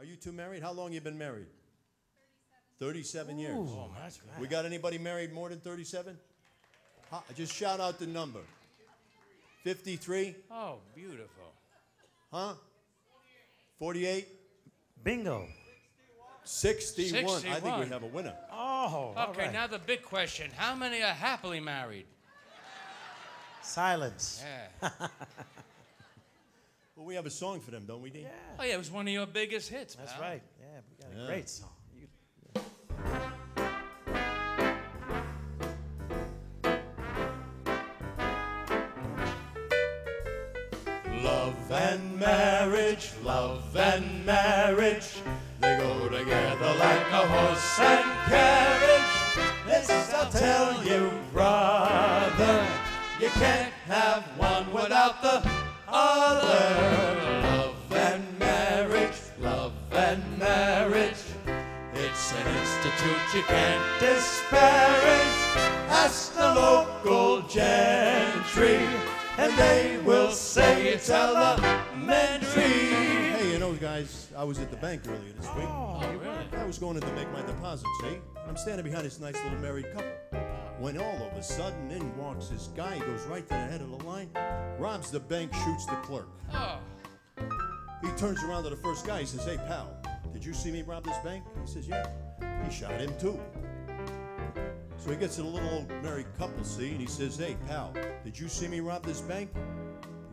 Are you two married? How long you been married? 37 years. Oh, that's right. We got anybody married more than 37? Just shout out the number. 53? Oh, beautiful. Huh? 48? Bingo. 61. 61. I think we have a winner. Oh, Okay, now the big question. How many are happily married? Silence. Yeah. Well, we have a song for them, don't we, Dean? Yeah. Oh, yeah, it was one of your biggest hits, That's pal. right. Yeah, we got a great song. Love and marriage, they go together like a horse and carriage. This I'll tell you, brother, you can't have one without the other. Love and marriage, it's an institute you can't disparage. Ask the local gentry, and they will say it's elementary. Hey, you know, guys, I was at the bank earlier this week. Oh, really? I was going in to make my deposit, see? I'm standing behind this nice little married couple. When all of a sudden, in walks this guy, goes right to the head of the line, robs the bank, shoots the clerk. Oh. He turns around to the first guy, he says, hey, pal, did you see me rob this bank? He says, yeah. He shot him too. So he gets to the little old married couple, see, and he says, hey, pal, did you see me rob this bank?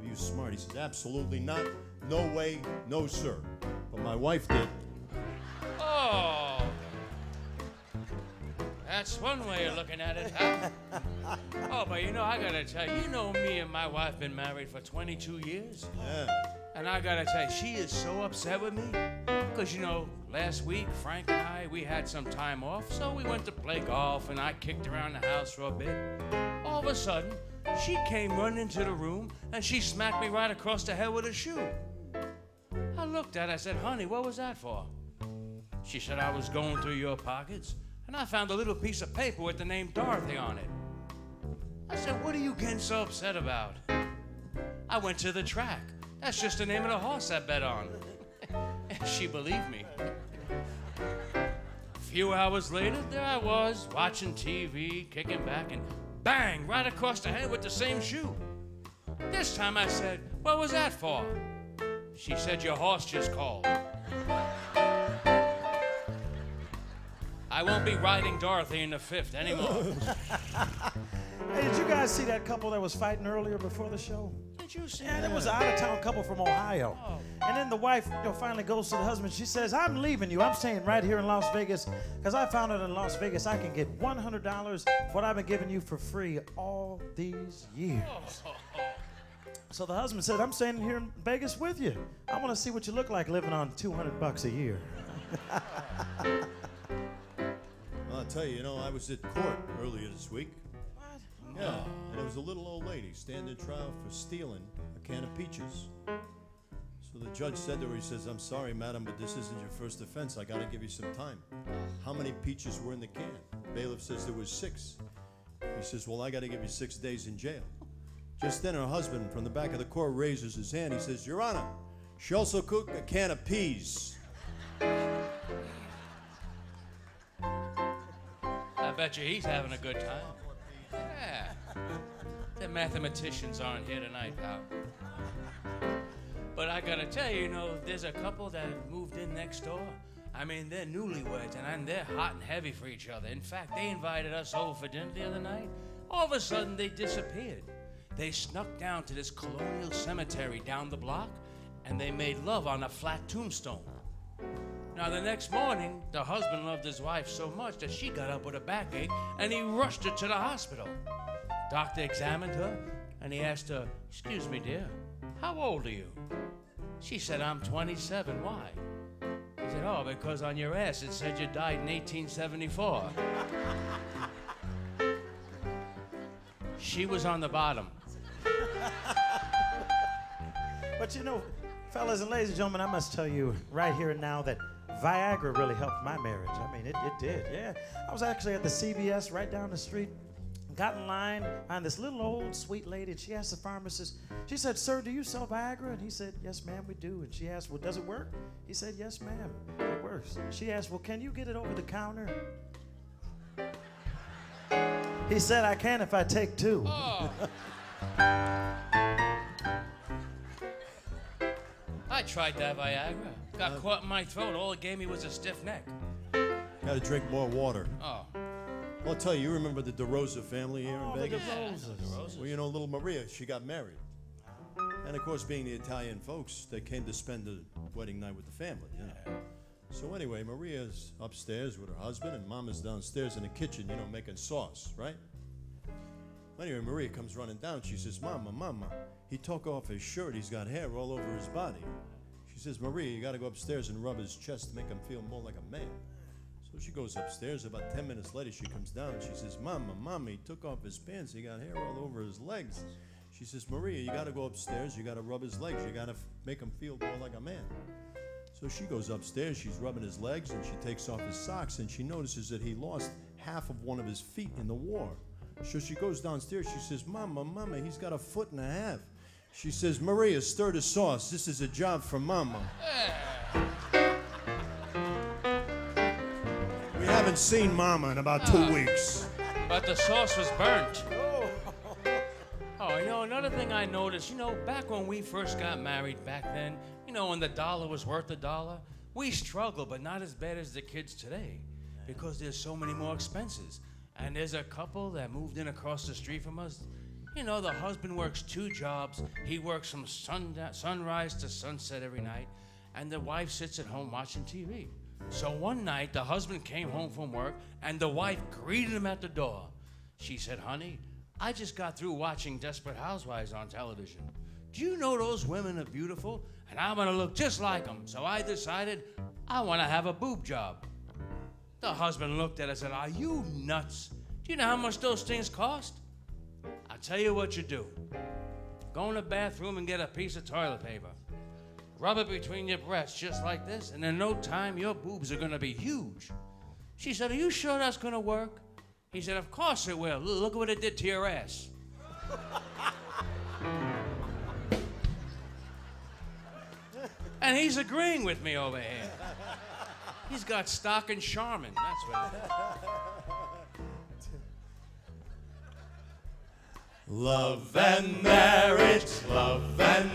He was smart. He says, absolutely not. No way, no sir. But my wife did. Oh. That's one way of looking at it, pal. Oh, but you know, I gotta tell you, you know me and my wife been married for 22 years. Yeah. And I gotta tell you, she is so upset with me. Because, you know, last week, Frank and I, we had some time off, so we went to play golf, and I kicked around the house for a bit. All of a sudden, she came running into the room, and she smacked me right across the head with a shoe. I looked at her, I said, honey, what was that for? She said, I was going through your pockets, and I found a little piece of paper with the name Dorothy on it. I said, what are you getting so upset about? I went to the track. That's just the name of the horse I bet on. And she believed me. A few hours later, there I was, watching TV, kicking back, and bang, right across the head with the same shoe. This time I said, what was that for? She said, your horse just called. I won't be riding Dorothy in the fifth anymore. Hey, did you guys see that couple that was fighting earlier before the show? Did you see Yeah, that? there was an out-of-town couple from Ohio. Oh. And then the wife finally goes to the husband. She says, I'm leaving you. I'm staying right here in Las Vegas because I found out in Las Vegas I can get $100 for what I've been giving you for free all these years. Oh. So the husband said, I'm staying here in Vegas with you. I want to see what you look like living on $200 a year. Well, I'll tell you, you know, I was at court earlier this week. What? Yeah, and there was a little old lady standing trial for stealing a can of peaches. So the judge said to her, he says, I'm sorry, madam, but this isn't your first offense. I got to give you some time. How many peaches were in the can? Bailiff says there was 6. He says, well, I got to give you 6 days in jail. Just then her husband from the back of the court raises his hand. He says, Your Honor, she also cooked a can of peas. I bet you he's having a good time. Yeah. The mathematicians aren't here tonight, pal. But I gotta tell you, you know, there's a couple that moved in next door. I mean, they're newlyweds, and they're hot and heavy for each other. In fact, they invited us over for dinner the other night. All of a sudden, they disappeared. They snuck down to this colonial cemetery down the block, and they made love on a flat tombstone. Now, the next morning, the husband loved his wife so much that she got up with a backache, and he rushed her to the hospital. Doctor examined her, and he asked her, excuse me, dear, how old are you? She said, I'm 27. Why? He said, oh, because on your ass it said you died in 1874. She was on the bottom. But you know, fellas and ladies and gentlemen, I must tell you right here and now that Viagra really helped my marriage. I mean, it did, yeah. I was actually at the CVS right down the street. got in line, and this little old sweet lady, and she asked the pharmacist, she said, "Sir, do you sell Viagra?" And he said, "Yes, ma'am, we do." And she asked, "Well, does it work?" He said, "Yes, ma'am, it works." She asked, "Well, can you get it over the counter?" He said, "I can if I take two." Oh. I tried that Viagra. Got caught in my throat. All it gave me was a stiff neck. Got to drink more water. Oh. Well, I'll tell you, you remember the DeRosa family here in Vegas? DeRosas. Well, you know, little Maria, she got married. And of course, being the Italian folks, they came to spend the wedding night with the family, you know. So anyway, Maria's upstairs with her husband, and Mama's downstairs in the kitchen, you know, making sauce, right? Anyway, Maria comes running down. She says, "Mama, Mama, he took off his shirt. He's got hair all over his body." She says, "Maria, you got to go upstairs and rub his chest to make him feel more like a man." So she goes upstairs. About 10 minutes later, she comes down and she says, "Mama, Mama, he took off his pants. He got hair all over his legs." She says, "Maria, you got to go upstairs. You got to rub his legs. You got to make him feel more like a man." So she goes upstairs. She's rubbing his legs, and she takes off his socks, and she notices that he lost half of one of his feet in the war. So she goes downstairs. She says, "Mama, Mama, he's got a foot and a half." She says, "Maria, stir the sauce. This is a job for Mama." We haven't seen Mama in about 2 weeks. But the sauce was burnt. Oh, you know, another thing I noticed, you know, back when we first got married back then, you know, when the dollar was worth $1, we struggled, but not as bad as the kids today because there's so many more expenses. And there's a couple that moved in across the street from us. You know, the husband works 2 jobs. He works from sunrise to sunset every night, and the wife sits at home watching TV. So one night, the husband came home from work, and the wife greeted him at the door. She said, "Honey, I just got through watching Desperate Housewives on television. Do you know those women are beautiful? And I'm gonna look just like them. So I decided I wanna have a boob job." The husband looked at us and said, "Are you nuts? Do you know how much those things cost? I'll tell you what you do. Go in the bathroom and get a piece of toilet paper. Rub it between your breasts just like this, and in no time your boobs are gonna be huge." She said, "Are you sure that's gonna work?" He said, "Of course it will. Look at what it did to your ass." And he's agreeing with me over here. He's got stock in Charmin. That's what it is. Love and marriage, love and